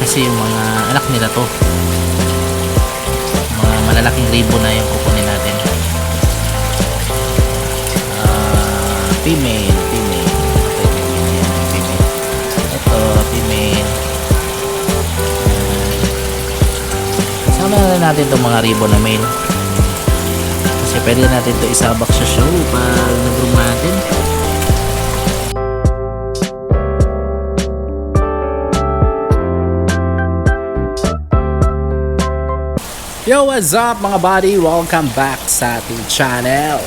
kasi yung mga anak nila to, mga malalaking ribbon na yung kukunin natin. Female. Ito female. Kasama na natin itong mga ribbon na male kasi pwede natin ito isabak sa show pag nag-room natin. Yo, what's up mga buddy? Welcome back sa ating channel.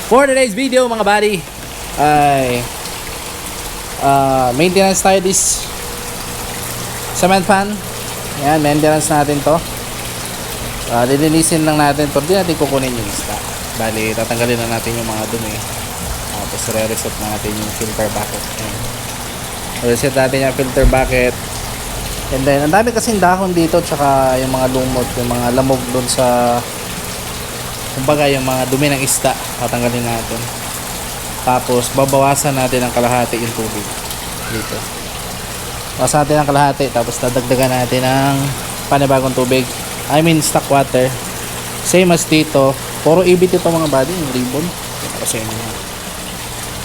For today's video mga buddy ay maintenance tayo this cement pan. Yan, maintenance natin to. Lilinisin lang natin to. Di natin kukunin yung isda. Bali, tatanggalin na natin yung mga dumi. Tapos re-reset natin yung filter bucket. Reset natin yung filter bucket. And then, ang dami kasing dahon dito, tsaka yung mga lumot, yung mga lamog doon sa, kumbaga yung mga dumi ng isda, tatanggalin natin. Tapos, babawasan natin ng kalahati yung tubig dito. Bawasan natin ng kalahati, tapos dadagdagan natin ng panibagong tubig. I mean, stock water. Same as dito. Puro ibit ito mga buddy, yung ribbon. Kasi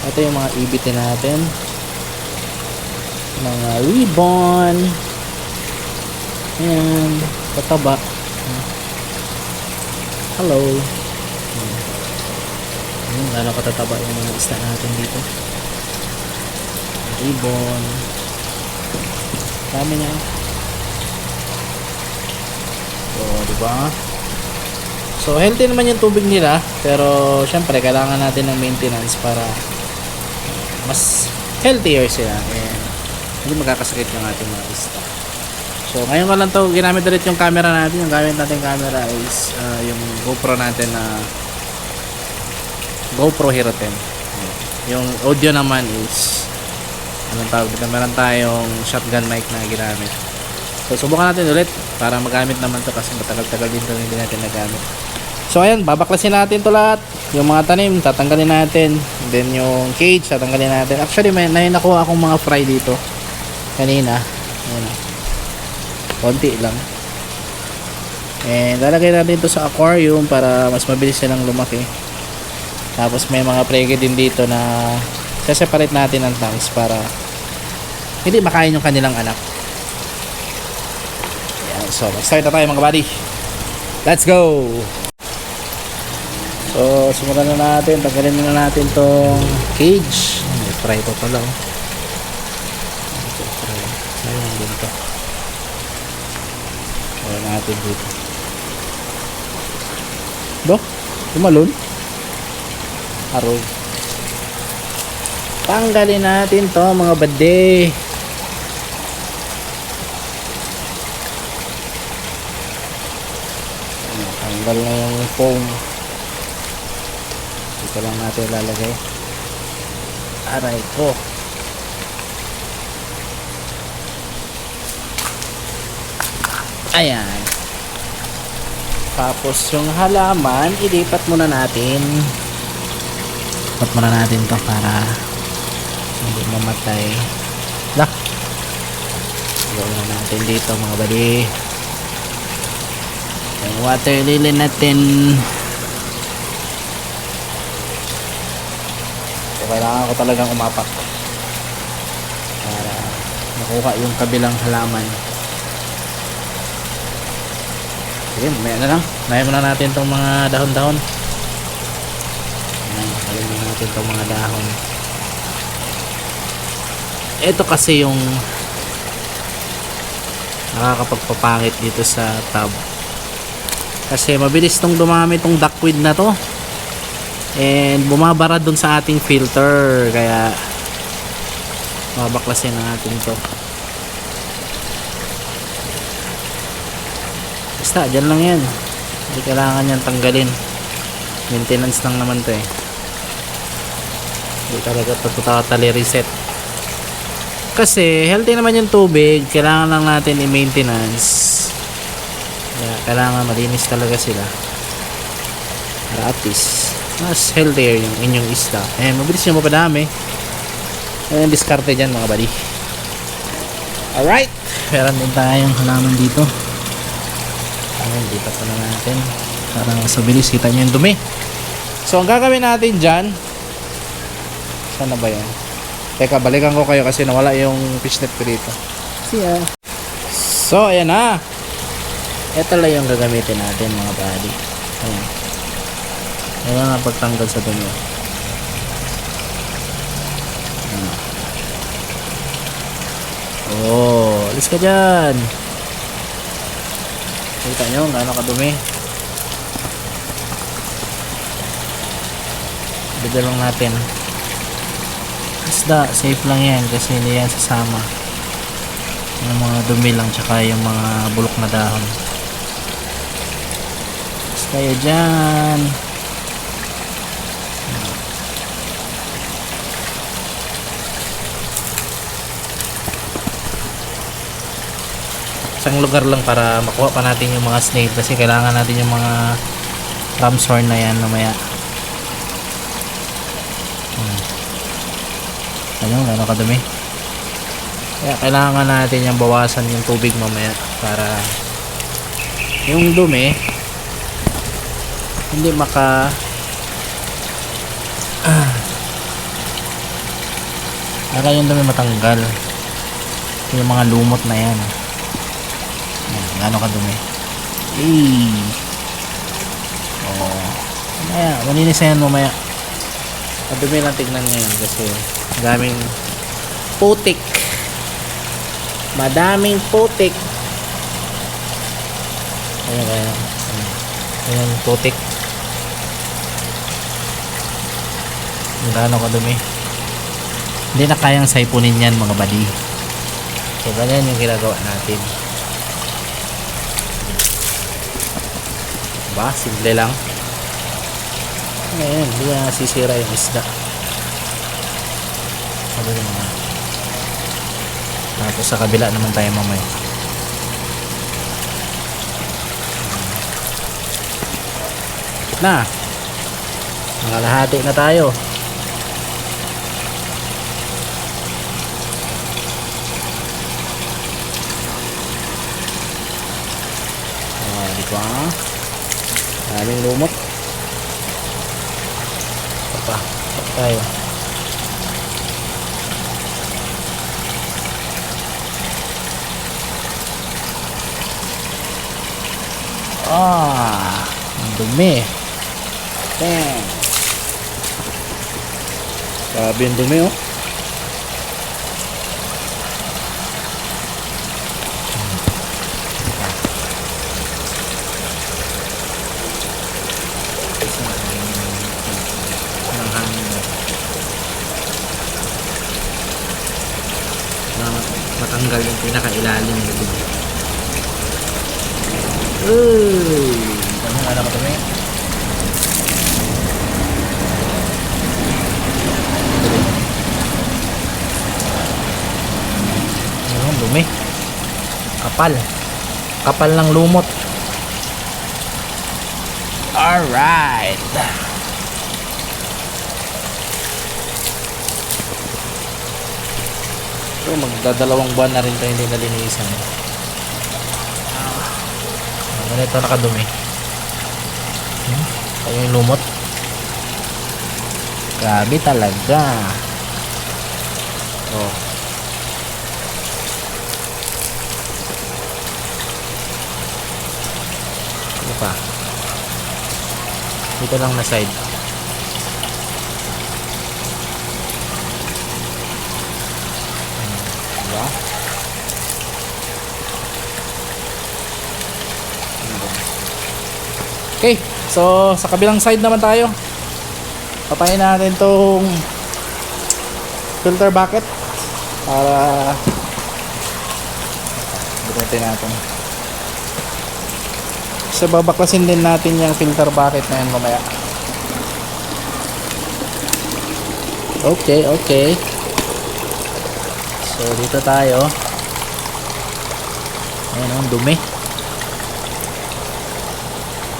ito yung mga ibit natin. Mga ribbon. Ayan, pataba. Hello. Ayan, lalo katataba yung mga isda natin dito. Ribbon. Dami niya. So, diba? So, healthy naman yung tubig nila. Pero, syempre, kailangan natin ng maintenance para mas healthier sila. And hindi magkakasakit ng ating mga isda. So, ngayon ko lang to ginamit ulit yung camera natin. Yung gamit natin camera is yung GoPro natin na GoPro Hero 10. Yung audio naman is anong tawag dito? Meron tayong shotgun mic na ginamit. So, subukan natin ulit para magamit naman to kasi matagal-tagal din to hindi natin nagamit. So, ayan, babaklasin natin to lahat. Yung mga tanim, tatanggalin natin. And then, yung cage, tatanggalin natin. Actually, may nakuha akong mga fry dito kanina. Ayan. Konti lang. And lalagay natin ito sa aquarium para mas mabilis silang lumaki. Tapos may mga prege din dito na separate natin ng tanks para hindi makain yung kanilang anak. Ayan, so start na tayo mga buddy. Let's go! So simulan na natin. Tanggalin na natin tong cage. May fry pa pala. Sayang din to. Ayan natin dito. Do? Tumalon? Aroy. Tanggalin natin to mga bade. Tanggal na yung foam. Dito lang natin lalagay. Aray ko. Ayan. Tapos yung halaman, ilipat muna natin. Lipat muna natin to para hindi mamatay. Lah. Gawin na natin dito mga buddy. Yung water lily natin. So, kailangan ko talagang umapak para makuha yung kabilang halaman. Sige, mamaya na lang. Nahin muna natin itong mga dahon-dahon. Ayan, halin muna natin itong mga dahon. Ito kasi yung nakakapagpapangit dito sa tub. Kasi mabilis itong dumami itong duckweed na to. And bumabara dun sa ating filter. Kaya mabaklasin natin to. Basta, dyan lang yan. Hindi kailangan yan tanggalin. Maintenance lang naman to eh. Hindi talaga ito totally reset. Kasi, healthy naman yung tubig. Kailangan lang natin i-maintenance. Kaya, kailangan malinis talaga sila. Para at least, mas healthier yung inyong isda. Mabilis yung mapadami. Ayan, diskarte dyan mga buddy. Alright, meron din tayong halaman dito. Ayun, dito pa na natin para sa bilis kita nyo yung dumi. So ang gagawin natin dyan, saan na ba yun? Teka, balikan ko kayo kasi nawala yung fishnet ko dito. See ya. So ayan na, ito lang yung gagamitin natin mga buddy. Ayan, ayan nga pagtanggal sa dumi. Oh, alis ka dyan. Kita nyo gaano kadumi. Bigyan lang natin. Isda, safe lang yan kasi hindi yan sasama. Yung mga dumi lang tsaka yung mga bulok na dahon. Alis kayo dyan. Isang lugar lang para makuha pa natin yung mga snail kasi kailangan natin yung mga ram's horn na yan mamaya. Ano, gano'n kadumi. Kaya kailangan natin yung bawasan yung tubig mamaya para yung dumi hindi para yung dumi matanggal yung mga lumot na yan. Gano'n kadumi. Oh, mamaya malinis na yan mamaya. Madumi lang tignan ngayon kasi daming putik, madaming putik. Ayan putik. Gano'n kadumi. Hindi na kayang saipunin yan mga buddy. So ganyan yung ginagawa natin. Diba? Simple lang. Ngayon, hindi na sisira yung isda. Sabi ng mga. Tapos sa kabila naman tayo mamaya. Na. Nangalahati na tayo. Diba? Daming lumot. Pa tayo. Ang dumi. Damn. Grabe yung dumi oh. Matanggal yung pinakailalim ng dumi. Ano ba dumi? Ano dumi? Kapal ng lumot. Alright. So, magdadalawang buwan na rin tayo hindi nalinisan. Ganito nakadumi. Ito yung lumot. Grabe talaga. Oh. Ano pa? Dito lang na side. Diba? Okay, so sa kabilang side naman tayo. Patayin natin tong filter bucket para bunutin natin. So babaklasin din natin yung filter bucket na yan mamaya. Okay, okay. So dito tayo. Ayan ang dumi.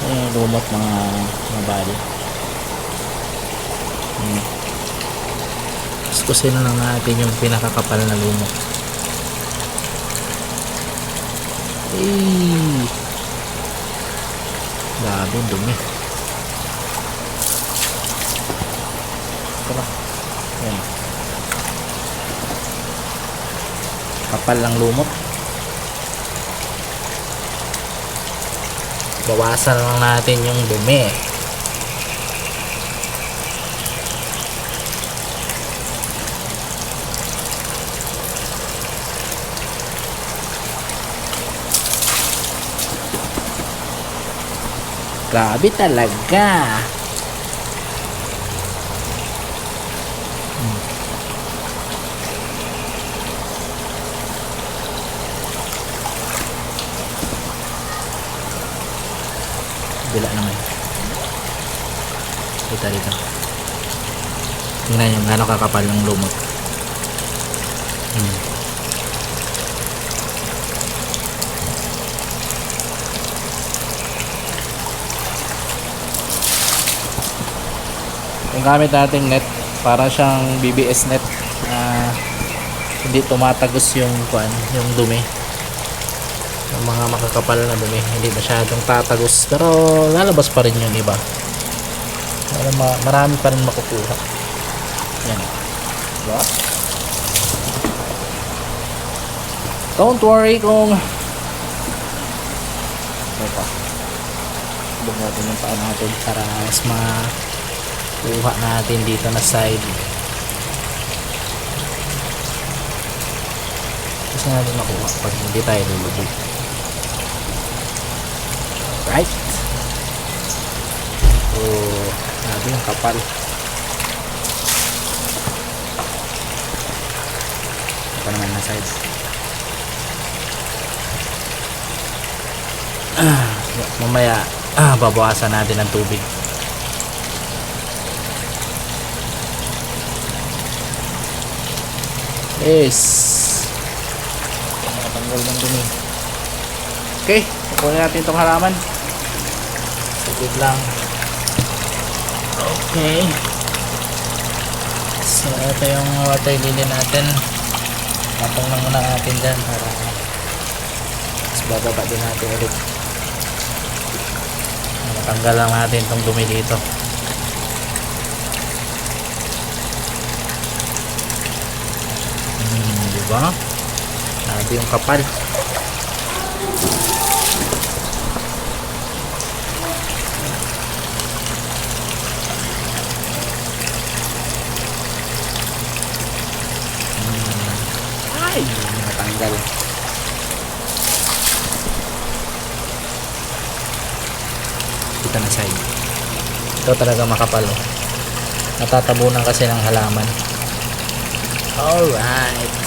Ayan yung lumot mga bali. Kuskusin lang natin yung pinakakapal na lumot. Eh, grabe yung dumi. Tara. Ayan. Kapal lang lumot. Bawasan lang natin yung dumi. Grabe talaga. Bila naman. Kita dito. Tingnan nyo gano'ng kakapal ng lumot. Yung gamit nating net, para siyang BBS net. Hindi tumatagos yung yung dumi. Yung mga makakapal na dumi, hindi masyadong tatagos, pero lalabas pa rin yung iba. Pero marami pa rin makukuha. Yan. Diba? Don't worry kung buhatin yung paa natin para mas makuha natin dito na side. Kasi natin makuha pag hindi tayo lulubog. Right? So, nabi yung kapal. Ito naman na side. Mamaya babawasan natin ng tubig. Yes. Matanggal ng dumi. Okay, kukunin natin itong halaman. Saglit lang. Okay. So ito yung water lily natin. Tapong lang muna natin dyan para mas bababa din natin ulit. Matanggal lang natin itong dumi dito. Diba? Nabi yung kapal. Ay, matanggal. Kita na side. Ito talaga makapal. Natatabunan kasi ng halaman. Alright.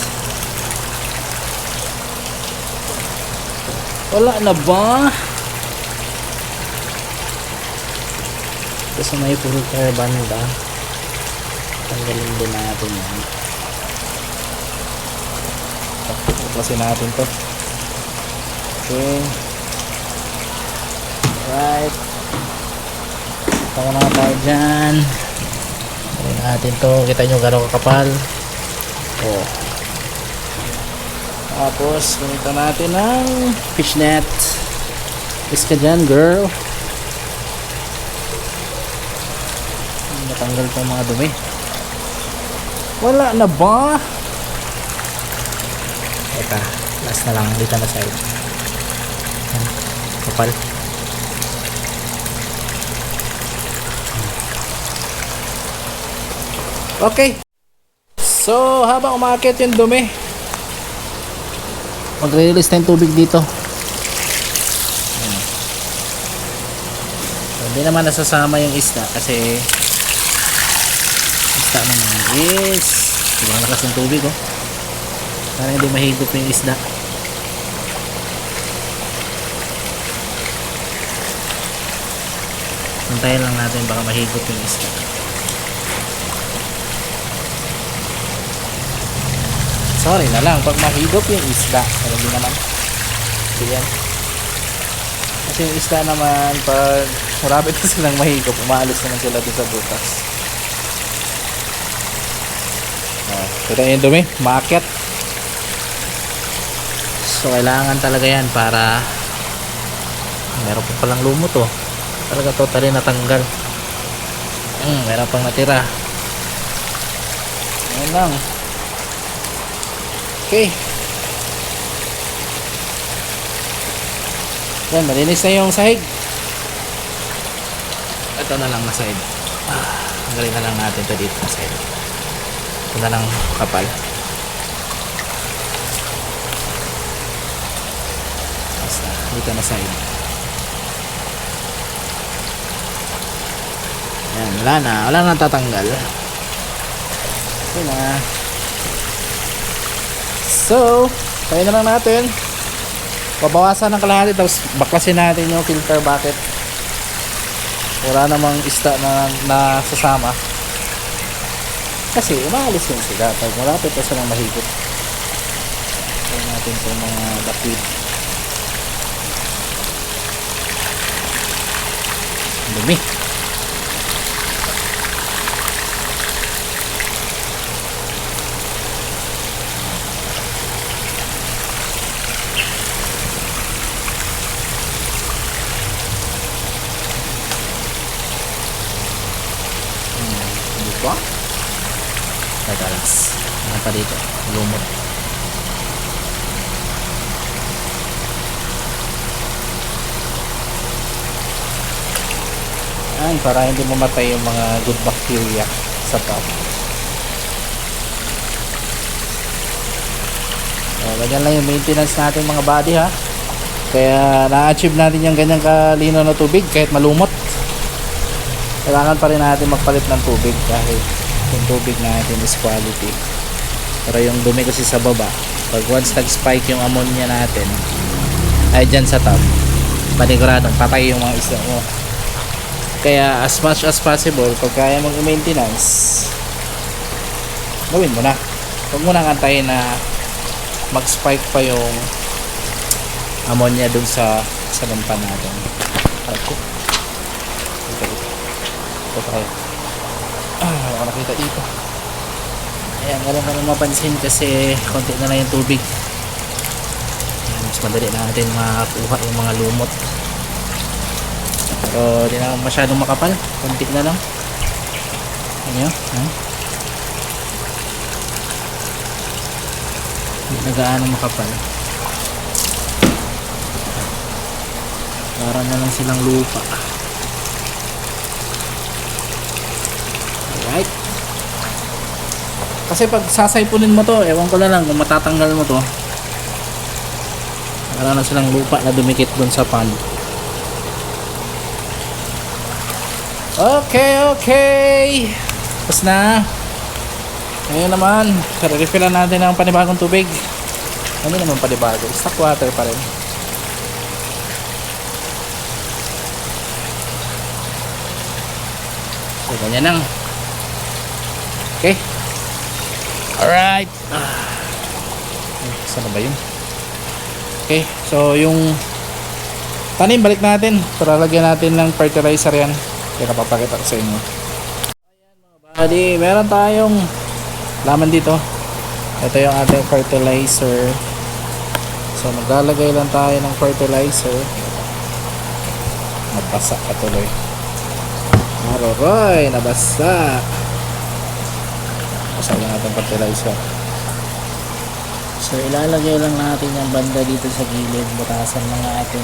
Wala na ba? Kasi may filter banda. Tanggalin din natin yan. Tapusin natin to. Okay. Right. Tawa na tayo dyan. Tawin natin to. Kita nyo gano'ng kakapal. Oh. Tapos gamitan natin ng fishnet. Is ka dyan, girl. Natanggal pa mga dumi. Wala na ba? Eka, last na lang dito na side. Kapal. Okay. So habang umaakit yung dumi, magre-release tayong tubig dito. Hindi naman nasasama yung isda kasi isda naman is sobrang lakas ng tubig, oh. Para hindi mahigop yung isda. Hintayin lang natin baka mahigop yung isda. Sorry na lang pag mahigop yung isda. Pero hindi naman. Yan. Kasi yung isda naman pag marami na silang mahigop, umaalis naman sila doon sa butas. Kita yung dumi, maakyat. So kailangan talaga yan para meron pa palang lumot oh. Talaga totally natanggal. Meron pang natira. Ayan lang. Okay. Yan, malinis na yung sahig. Ito na lang na side. Tanggalin na lang natin ito dito na side. Ito na lang kapal. Basta, dito na side. Yan, wala na tatanggal. Ito na. So, tayo na lang natin. Babawasan ng kalahati, tapos baklasin natin yung filter bucket. Wala namang isda na sasama. Kasi umaalis yun sila pag malapit na silang mahigit. Tayo natin itong mga dakwid. Dumi. Dito. Tatalas. Ano pa dito? Lumot. Ayan, para hindi mamatay yung mga good bacteria sa top. So, ganyan lang yung maintenance natin mga body ha. Kaya na-achieve natin yung ganyang kalino na tubig kahit malumot. Kailangan pa rin natin magpalit ng tubig dahil yung tubig natin is quality. Pero yung dumi kasi sa baba, pag once nag-spike yung ammonia natin ay dyan sa top, paniguradong patay yung mga isda mo. Kaya as much as possible, pag kaya mong i-maintenance, gawin mo na. Huwag mo nang antayin na mag-spike pa yung ammonia dun sa lumpan natin. Ako tayo. Wala ko nakita dito. Ayan, wala ko nang mapansin kasi konti na lang yung tubig. Ayan, mas madali natin makakuha yung mga lumot. Pero di na masyadong makapal. Konti na lang. Ayan, hindi na gaano makapal. Para na lang silang lupa. Alright. Kasi pag sasaypunin mo to, ewan ko na lang kung matatanggal mo to. Para na silang lupa na dumikit dun sa pan. Okay. Tapos na. Ngayon naman, refillan natin ang panibagong tubig. Ano naman panibago? Stock water pa rin. So, ganyan lang. Okay. Alright. Saan na ba yun? Okay. So, yung tanim, balik natin. Para lagyan natin ng fertilizer yan. Kaya kapapakita ko sa inyo. Ayan mga buddy. Meron tayong laman dito. Ito yung ating fertilizer. So, maglalagay lang tayo ng fertilizer. Nabasa ka tuloy. Aroy, nabasa. Basa lang natin fertilizer. So ilalagay lang natin yung banda dito sa gilid. Butasan lang natin.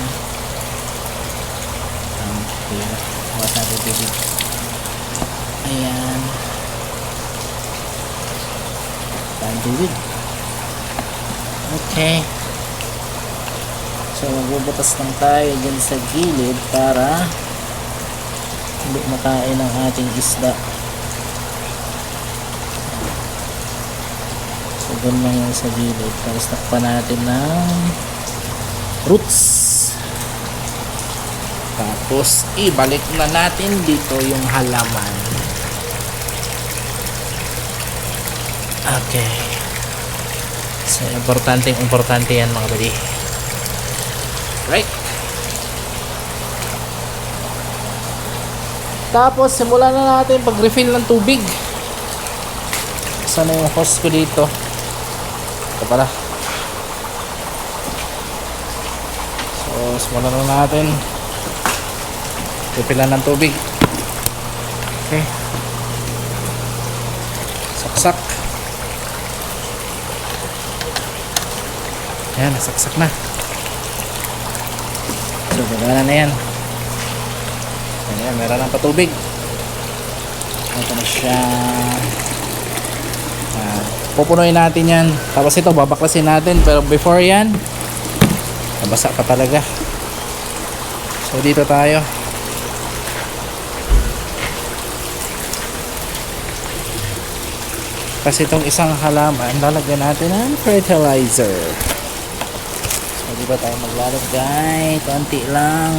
Okay. Bukas natin bibig. Ayan. Tahan bibig. Okay. So magbubutas lang tayo dyan sa gilid para hindi makain ang ating isda. So doon lang yung sa gilid. Tapos takpan natin ng roots. Tapos ibalik na natin dito yung halaman. Okay. So importante yan mga buddy. Right? Tapos simulan na natin pag-refill ng tubig. Saan na yung hose ko dito? Ito pala. simulan na natin. Pipilan ng tubig. Okay. Saksak. Ayan, nasaksak na. So, gagana na yan. Ayan, meron ng patubig. Ito na siya. Pupunuin natin yan. Tapos ito, babaklasin natin. Pero before yan, nabasa pa talaga. So, dito tayo. Kasi itong isang halaman, lalagyan natin ng fertilizer. So, di ba tayo maglalagay? Konti lang.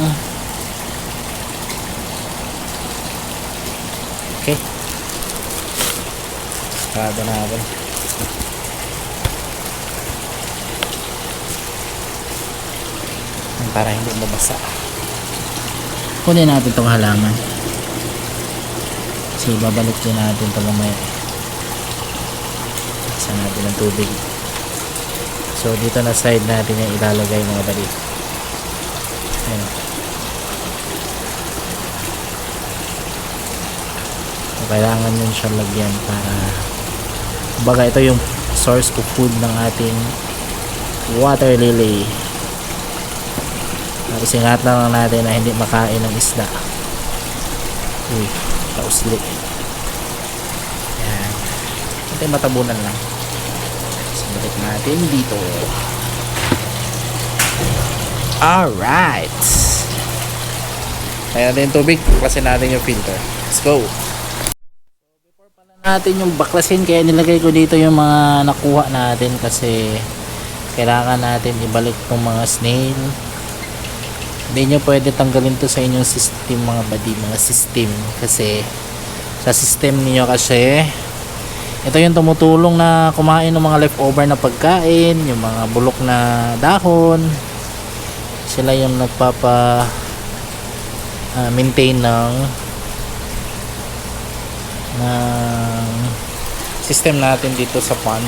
Okay. Sarado natin. Para hindi mabasa. Kunin natin itong halaman. Kasi babalik din natin ito mamaya. Isa natin ng tubig. So dito na side natin yung ilalagay mga bali. Ayan. So, kailangan yun siya lagyan para baga ito yung source of food ng ating water lily. Tapos ingat lang natin na hindi makain ng isda. Uy, kausli. Yan. Ito matabunan lang. Balik natin dito. Alright. Kaya natin tubig. Baklasin natin yung filter. Let's go. So, before pala natin yung baklasin, kaya nilagay ko dito yung mga nakuha natin kasi kailangan natin ibalik tong mga snail. Hindi nyo pwede tanggalin to sa inyong system mga badi, mga system, kasi sa system niyo kasi ito yung tumutulong na kumain ng mga leftover na pagkain, yung mga bulok na dahon. Sila yung nagpapa maintain ng system natin dito sa pond.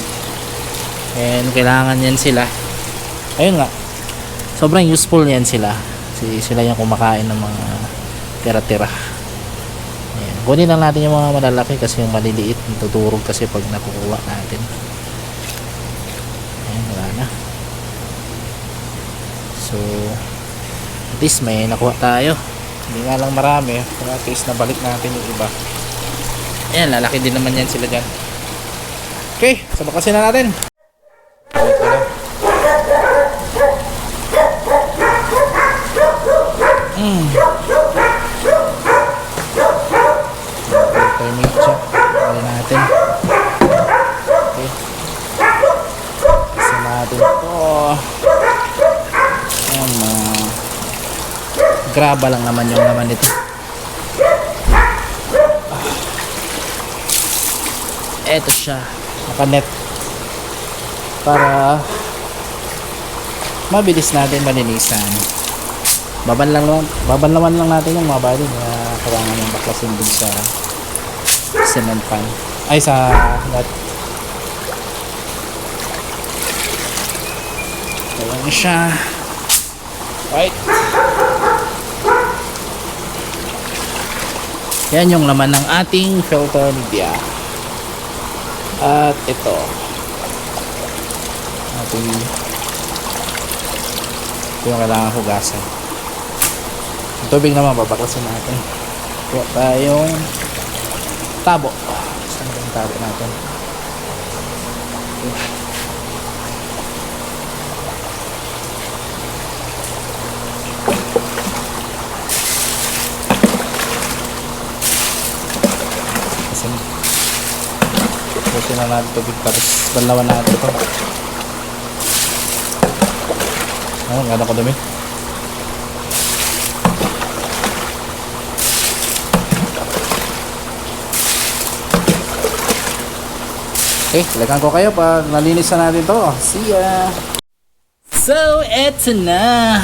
And kailangan yan sila. Ayun nga, sobrang useful yan sila. Kasi sila yung kumakain ng mga tira-tira. Ayan. Kunin lang natin yung mga malalaki kasi yung maliliit natuturog kasi pag nakukuha natin. Ayan, wala na. So at least may nakuha tayo. Hindi nga lang marami, pero at least nabalik natin yung iba. Ayan, lalaki din naman yan sila dyan. Okay, sabakasin na natin. Natin. Okay. Isa natin ito. Ayan, graba lang naman yung naman ito. Eto siya. Nakanet. Para mabilis natin malinisan. Babanlawan lang natin yung mga bali na kailangan yung baklasin din sa cement pan. Ay, sa net. Ayan siya. Right. Yan yung laman ng ating filter media. At ito. Ito yung kailangan hugasan. Yung tubig naman babaklasin natin. Kuha tayong tabo. Saan yung tabo natin? Okay. Kasi na natin tubig tapos balawan natin ito. Ayun, gano'n ko dumi. Okay, lagan ko kayo pag nalinis na natin to. See ya! So, eto na.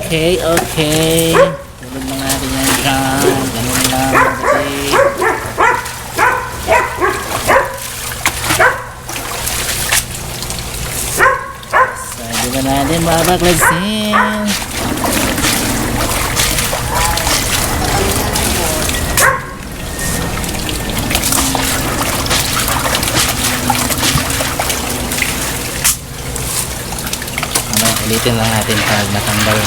Okay. Tulog na natin yan dyan. Ganun lang. Okay. Hindi na natin babaklasin. Ulitin lang natin pag natanggal.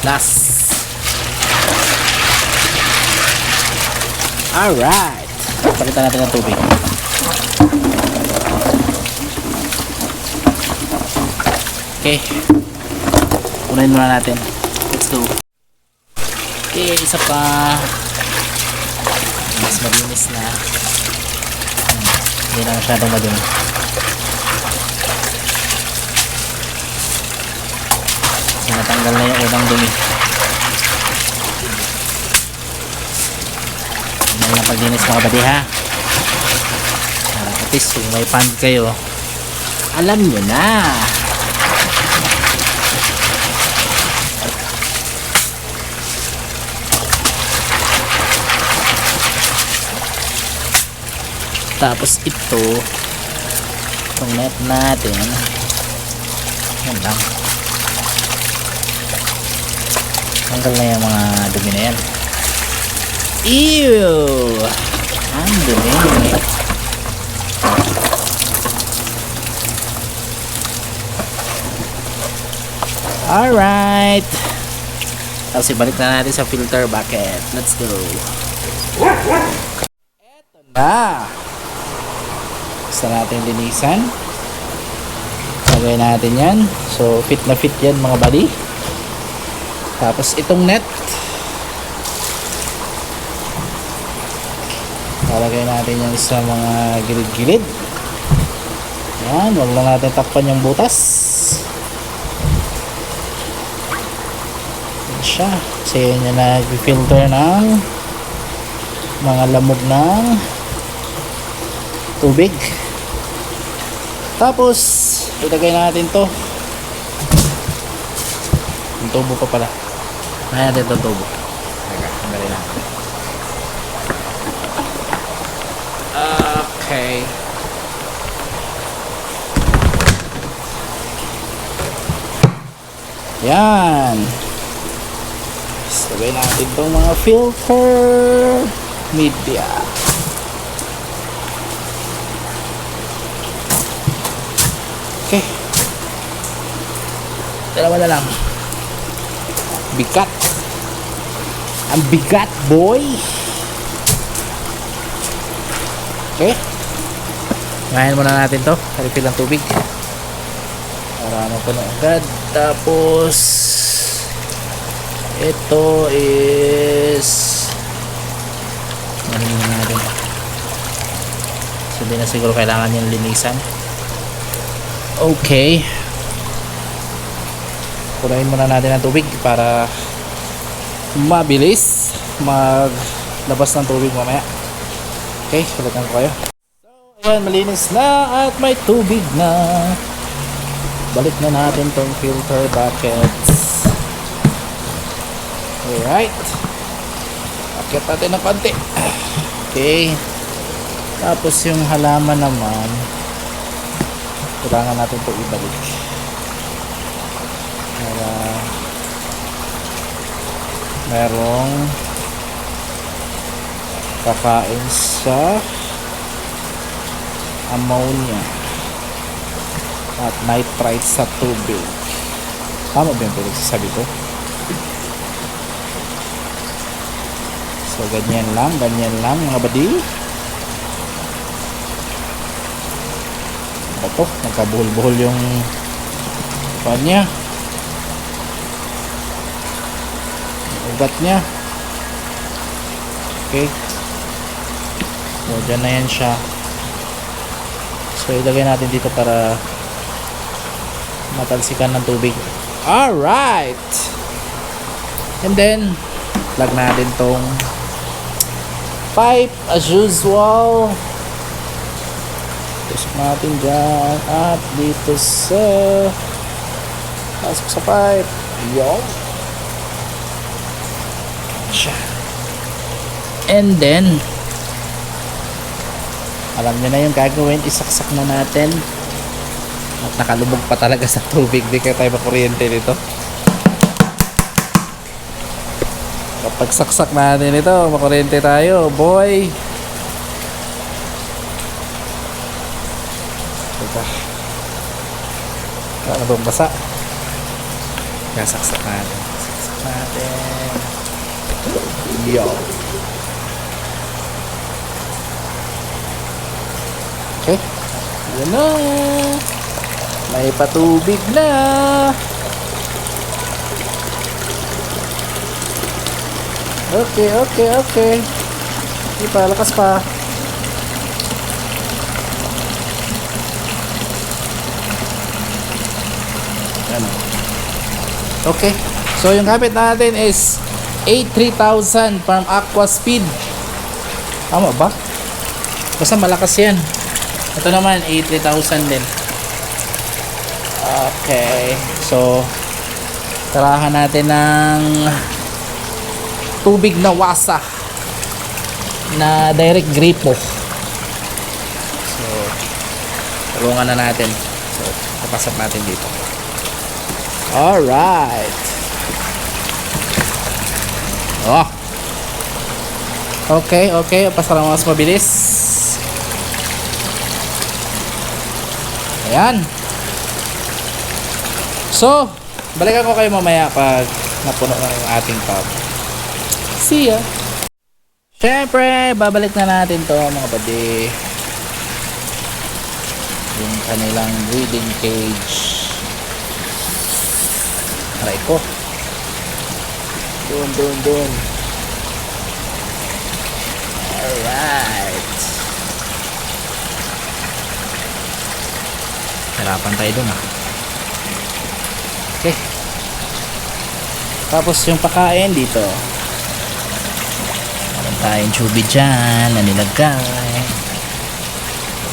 Last. Alright. Palitan natin ng tubig. Okay. Unahin muna natin. Let's go. Okay, isa pa. Mas malinis na. Hindi na masyadong madumi. So, natanggal na yung unang dumi. Hindi na paglinis mga badi ha. At least kung may pond kayo, alam nyo na. Tapos ito, itong net natin, yan lang. Tanggal na yung mga dumi na yan. Ew! Ang dumi. Alright. Tapos ibalik na natin sa filter bucket. Let's go. Eto na. Basta natin linisan. Lagay natin yan. So fit na fit yan mga buddy. Tapos itong net, lalagay natin yan sa mga gilid-gilid. Yan, wag lang natin takpan yung butas. Yan siya. Kasi yan yung nag-filter ng mga lamog ng tubig. Tapos ilagay natin to. Yung tubo pa pala. Kaya natin itong tubo. Tanggalin natin. Okay. Yan. Ilagay natin itong mga filter media. Okay. Dalawa na lang. Bigat. Ang bigat, boy. Okay. Ngayon muna natin to. Refill ng tubig. Para mapuno agad. Tapos ito is mahihin natin. So di na siguro kailangan yung linisan. Okay. Purahin muna natin ang tubig para mabilis maglabas ng tubig mamaya. Okay, palitan ko kayo. So, ayan, malinis na at may tubig na. Balik na natin tong filter buckets. Alright. Akit natin ng konti. Okay. Tapos yung halaman naman, kailangan natin ito ibalik para merong kakain sa ammonia at nitrite sa tubig. Tama ba yung pinagsasabi ko? So ganyan lang mga badi. Ito, nagkabuhol-buhol yung pan niya, ugat niya. Okay, so dyan na yan siya. So ilagay natin dito para matalsikan ng tubig. Alright, and then plug natin tong pipe as usual. Tusok natin dyan at dito sa pasok sa pipe. Yo. siya. And then alam nyo na yung gagawin, isaksak na natin. At nakalubog pa talaga sa tubig, di kaya tayo makuryente nito. Kapag saksak natin ito, makuryente tayo, boy. Diba? Ano bang basa? Kaya saksak natin. Saksak natin. Yo. Okay. Yan na. May patubig na. Okay, okay, okay. Hindi pa, lakas pa. Ano? Okay. So yung gamit natin is 83000 from Aqua Speed. Tama ba? Basta malakas yan. Ito naman 83000 din. Okay. So tarahan natin ng tubig na wasa na direct gripo. So tulungan na natin. So papasok natin dito. Alright. Oh. Okay, okay. Pasok lang mas mabilis. Ayan. So, balikan ko kayo mamaya pag napuno na yung ating tub. See ya! Siyempre, babalik na natin to mga buddy. Yung kanilang breeding cage. Aray ko. Doon. Alright. Harapan tayo dun Okay. Tapos yung pakain dito. Meron tayong chubi dyan na nilagay.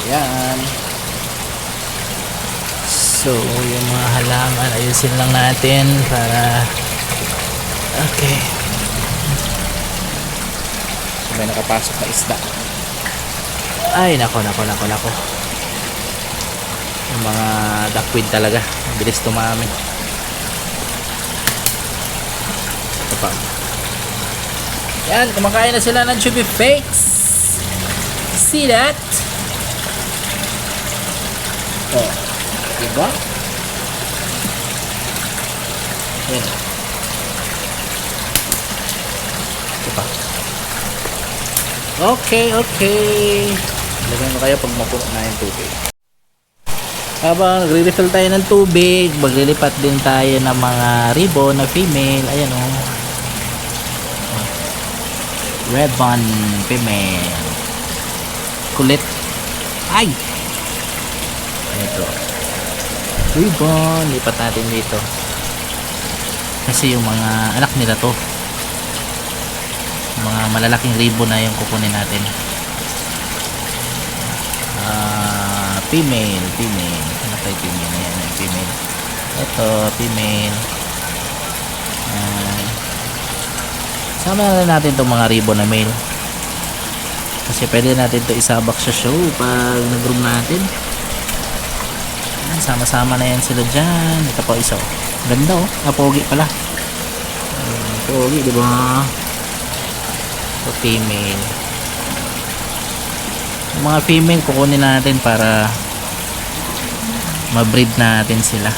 Ayan. So yung mga halaman ayusin lang natin para okay. So may nakapasok na isda. Ay nako. Yung mga duckweed talaga mabilis tumami. Ito pa. Yan, kumakain na sila ng chubby fakes. See that? Oh, diba? Yan. Ito pa. Okay. Lagyan ko kayo pag mapuno na yung tubig. Habang nagre-refill tayo ng tubig, maglilipat din tayo ng mga ribbon na female. Ayan ribbon female. Kulit. Ay! Ito. Ribbon. Lipat natin dito. Kasi yung mga anak nila to. Mga malalaking ribbon na yung kukunin natin. Female. Ano tayo female? Ayan, female. Ito, female. Sama na natin itong mga ribbon na male. Kasi pwede natin ito isabak sa show pag nag-room natin. Ayan, sama-sama na yan sila dyan. Ito pa isa. Ganda pogi pala. Pogi, diba? Ito, female. Yung mga female kukunin natin para ma-breed natin sila.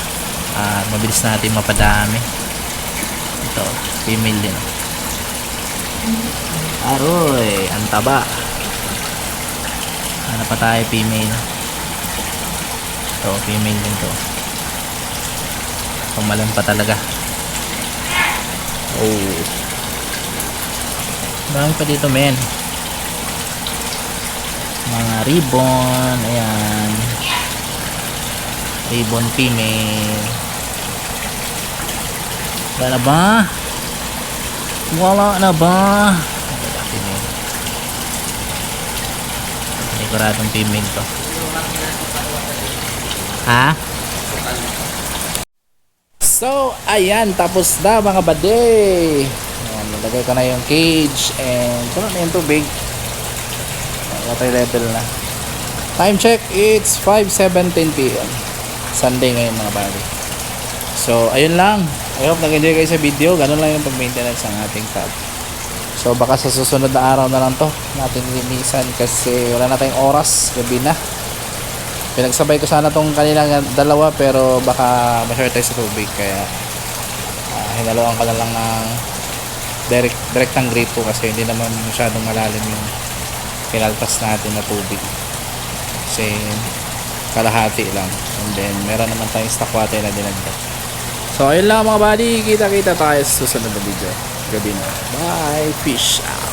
Mabilis natin mapadami. Ito, female din. Aroy, ang taba. Ano pa tayo, female? Ito, female din to. Pumalan pa talaga. Oh. Marami pa dito, men. Mga ribbon. Ayan. Ribbon female. Wala ba? Wala na ba? Female. Siguradong female to. Ha? So, ayan. Tapos na mga bade. Ayan, nilagay ko na yung cage and puno na yung tubig. Water level na. Time check, it's 5:17 p.m. Sunday ngayon mga buddy. So, ayun lang. I hope nag-enjoy kayo sa video. Ganun lang yung pag-maintenance ng ating tub. So, baka sa susunod na araw na lang to natin linisan kasi wala na tayong oras. Gabi na. Pinagsabay ko sana tong kanilang dalawa pero baka ma-short tayo sa tubig. Kaya, hinaluan ko na lang ng direktang gripo kasi hindi naman masyadong malalim yung pinaltas natin na tubig. Kasi, kalahati lang. And then, meron naman tayong stock water na dinagdag. So, ayun lang mga buddy. Kita-kita tayo sa susunod na video. Gabi na. Bye. Fish out.